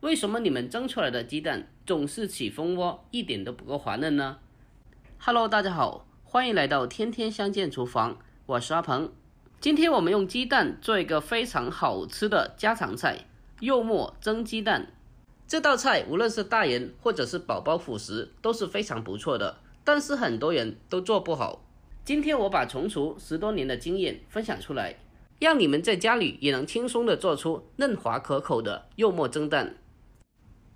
为什么你们蒸出来的鸡蛋总是起蜂窝，一点都不够滑嫩呢？ Hello， 大家好，欢迎来到天天相见厨房，我是阿鹏。今天我们用鸡蛋做一个非常好吃的家常菜——柚末蒸鸡蛋。这道菜无论是大人或者是宝宝辅食都是非常不错的，但是很多人都做不好。今天我把从厨10多年的经验分享出来，让你们在家里也能轻松的做出嫩滑可口的柚末蒸蛋。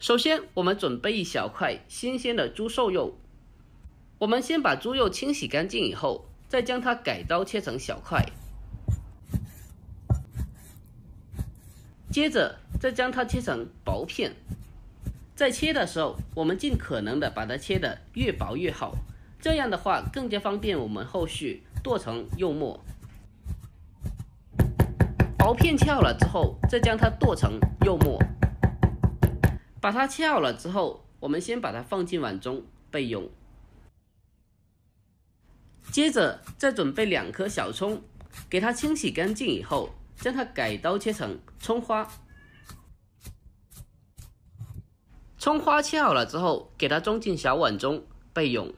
首先，我们准备一小块新鲜的猪瘦肉。我们先把猪肉清洗干净以后，再将它改刀切成小块，接着再将它切成薄片。在切的时候，我们尽可能的把它切得越薄越好，这样的话更加方便我们后续剁成柚末。薄片切好了之后，再将它剁成柚末。把它切好了之后，我们先把它放进碗中备用。接着再准备2颗小葱，给它清洗干净以后，将它改刀切成葱花。葱花切好了之后，给它装进小碗中备用。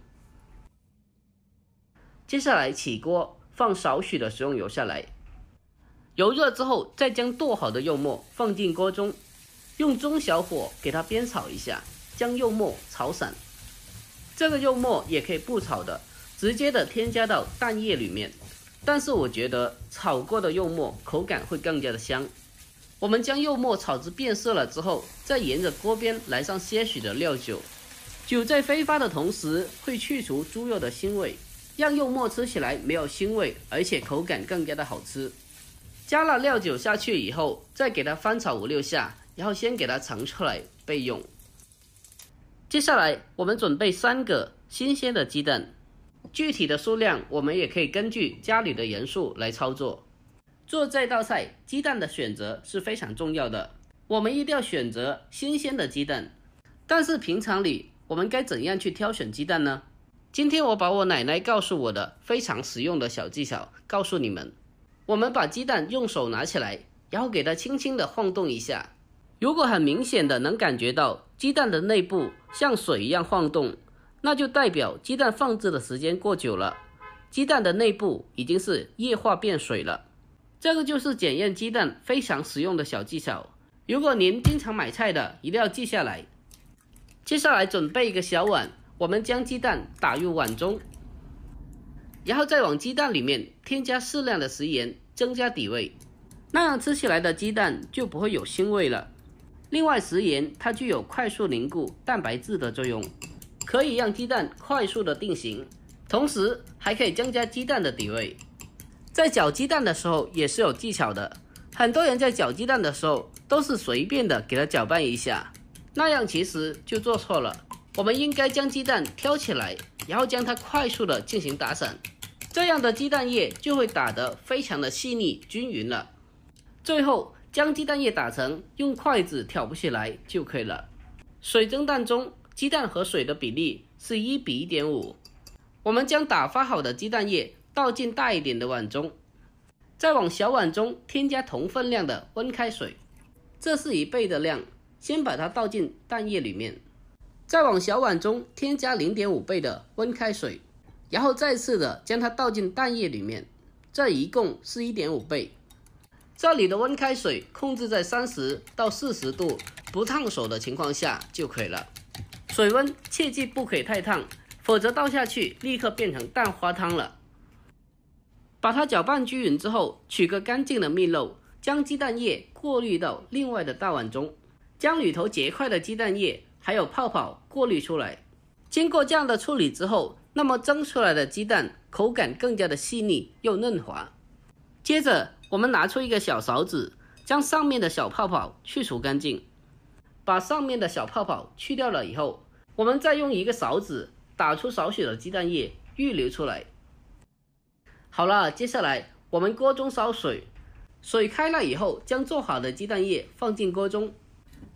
接下来起锅，放少许的食用油下来，油热之后，再将剁好的柚末放进锅中。用中小火给它煸炒一下，将柚末炒散。这个柚末也可以不炒的，直接的添加到蛋液里面。但是我觉得炒过的柚末口感会更加的香。我们将柚末炒至变色了之后，再沿着锅边来上些许的料酒。酒在挥发的同时，会去除猪肉的腥味，让柚末吃起来没有腥味，而且口感更加的好吃。加了料酒下去以后，再给它翻炒5、6下。然后先给它盛出来备用。接下来我们准备3个新鲜的鸡蛋，具体的数量我们也可以根据家里的人数来操作。做这道菜，鸡蛋的选择是非常重要的，我们一定要选择新鲜的鸡蛋。但是平常里我们该怎样去挑选鸡蛋呢？今天我把我奶奶告诉我的非常实用的小技巧告诉你们。我们把鸡蛋用手拿起来，然后给它轻轻的晃动一下。如果很明显的能感觉到鸡蛋的内部像水一样晃动，那就代表鸡蛋放置的时间过久了，鸡蛋的内部已经是液化变水了。这个就是检验鸡蛋非常实用的小技巧，如果您经常买菜的，一定要记下来。接下来准备一个小碗，我们将鸡蛋打入碗中，然后再往鸡蛋里面添加适量的食盐，增加底味，那样吃起来的鸡蛋就不会有腥味了。另外，食盐它具有快速凝固蛋白质的作用，可以让鸡蛋快速的定型，同时还可以增加鸡蛋的底味。在搅鸡蛋的时候也是有技巧的，很多人在搅鸡蛋的时候都是随便的给它搅拌一下，那样其实就做错了。我们应该将鸡蛋挑起来，然后将它快速的进行打散，这样的鸡蛋液就会打得非常的细腻均匀了。最后将鸡蛋液打成用筷子挑不起来就可以了。水蒸蛋中鸡蛋和水的比例是1:1.5。我们将打发好的鸡蛋液倒进大一点的碗中，再往小碗中添加同分量的温开水，这是1倍的量，先把它倒进蛋液里面，再往小碗中添加0.5倍的温开水，然后再次的将它倒进蛋液里面，这一共是1.5倍。这里的温开水控制在30到40度不烫手的情况下就可以了，水温切记不可以太烫，否则倒下去立刻变成蛋花汤了。把它搅拌均匀之后，取个干净的蜜漏，将鸡蛋液过滤到另外的大碗中，将里头结块的鸡蛋液还有泡泡过滤出来。经过这样的处理之后，那么蒸出来的鸡蛋口感更加的细腻又嫩滑。接着我们拿出一个小勺子，将上面的小泡泡去除干净。把上面的小泡泡去掉了以后，我们再用一个勺子打出少许的鸡蛋液预留出来。好了，接下来我们锅中烧水，水开了以后，将做好的鸡蛋液放进锅中，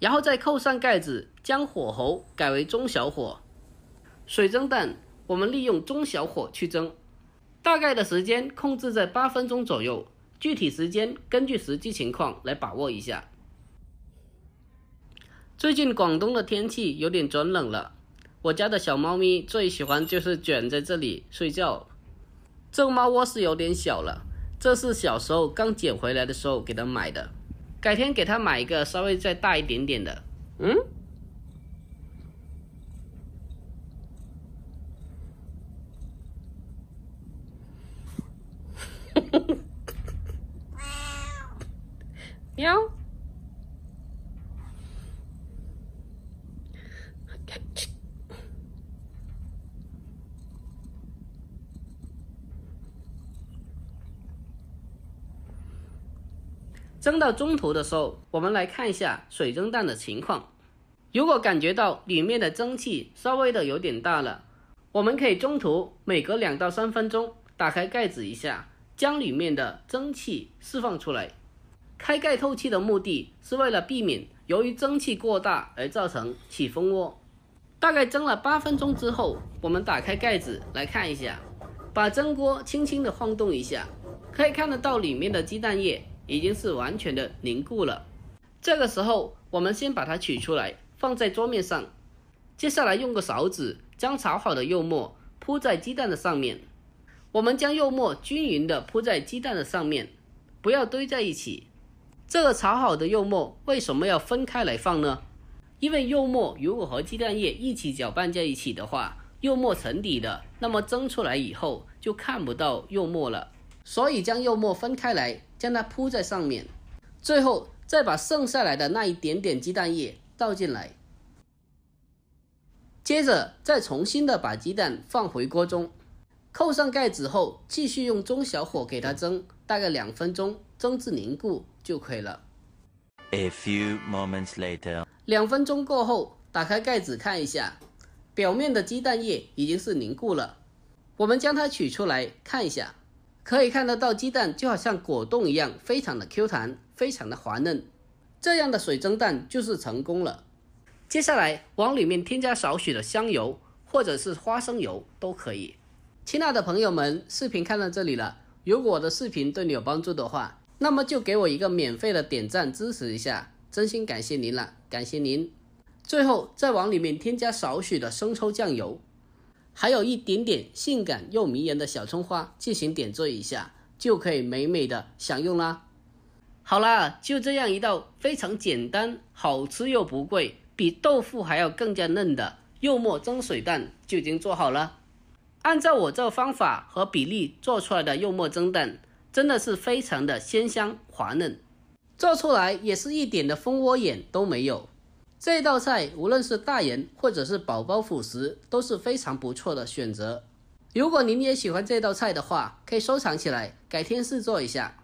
然后再扣上盖子，将火候改为中小火。水蒸蛋我们利用中小火去蒸，大概的时间控制在8分钟左右，具体时间根据实际情况来把握一下。最近广东的天气有点转冷了，我家的小猫咪最喜欢就是卷在这里睡觉。这个猫窝是有点小了，这是小时候刚捡回来的时候给它买的，改天给它买一个稍微再大一点点的。喵。蒸到中途的时候，我们来看一下水蒸蛋的情况。如果感觉到里面的蒸汽稍微的有点大了，我们可以中途每隔2到3分钟打开盖子一下，将里面的蒸汽释放出来。开盖透气的目的是为了避免由于蒸汽过大而造成起蜂窝。大概蒸了8分钟之后，我们打开盖子来看一下，把蒸锅轻轻的晃动一下，可以看得到里面的鸡蛋液已经是完全的凝固了。这个时候我们先把它取出来放在桌面上，接下来用个勺子将炒好的柚末铺在鸡蛋的上面。我们将柚末均匀的铺在鸡蛋的上面，不要堆在一起。这个炒好的柚末为什么要分开来放呢？因为柚末如果和鸡蛋液一起搅拌在一起的话，柚末沉底的，那么蒸出来以后就看不到柚末了，所以将柚末分开来，将它铺在上面，最后再把剩下来的那一点点鸡蛋液倒进来，接着再重新的把鸡蛋放回锅中，扣上盖子后继续用中小火给它蒸，大概2分钟，蒸至凝固就可以了。A few moments later， 2分钟过后，打开盖子看一下，表面的鸡蛋液已经是凝固了。我们将它取出来看一下，可以看得到鸡蛋就好像果冻一样，非常的 Q 弹，非常的滑嫩。这样的水蒸蛋就是成功了。接下来往里面添加少许的香油或者是花生油都可以。亲爱的朋友们，视频看到这里了，如果我的视频对你有帮助的话，那么就给我一个免费的点赞支持一下，真心感谢您了，感谢您。最后再往里面添加少许的生抽酱油，还有一点点性感又迷人的小葱花进行点缀一下，就可以美美的享用啦。好啦，就这样一道非常简单、好吃又不贵，比豆腐还要更加嫩的柚末蒸水蛋就已经做好了。按照我这个方法和比例做出来的柚末蒸蛋，真的是非常的鲜香滑嫩，做出来也是一点的蜂窝眼都没有。这道菜无论是大人或者是宝宝辅食都是非常不错的选择。如果您也喜欢这道菜的话，可以收藏起来，改天试做一下。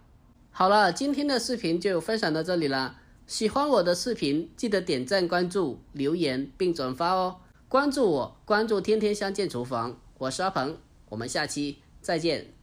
好了，今天的视频就分享到这里了。喜欢我的视频，记得点赞、关注、留言并转发哦。关注我，关注天天相见厨房，我是阿鹏，我们下期再见。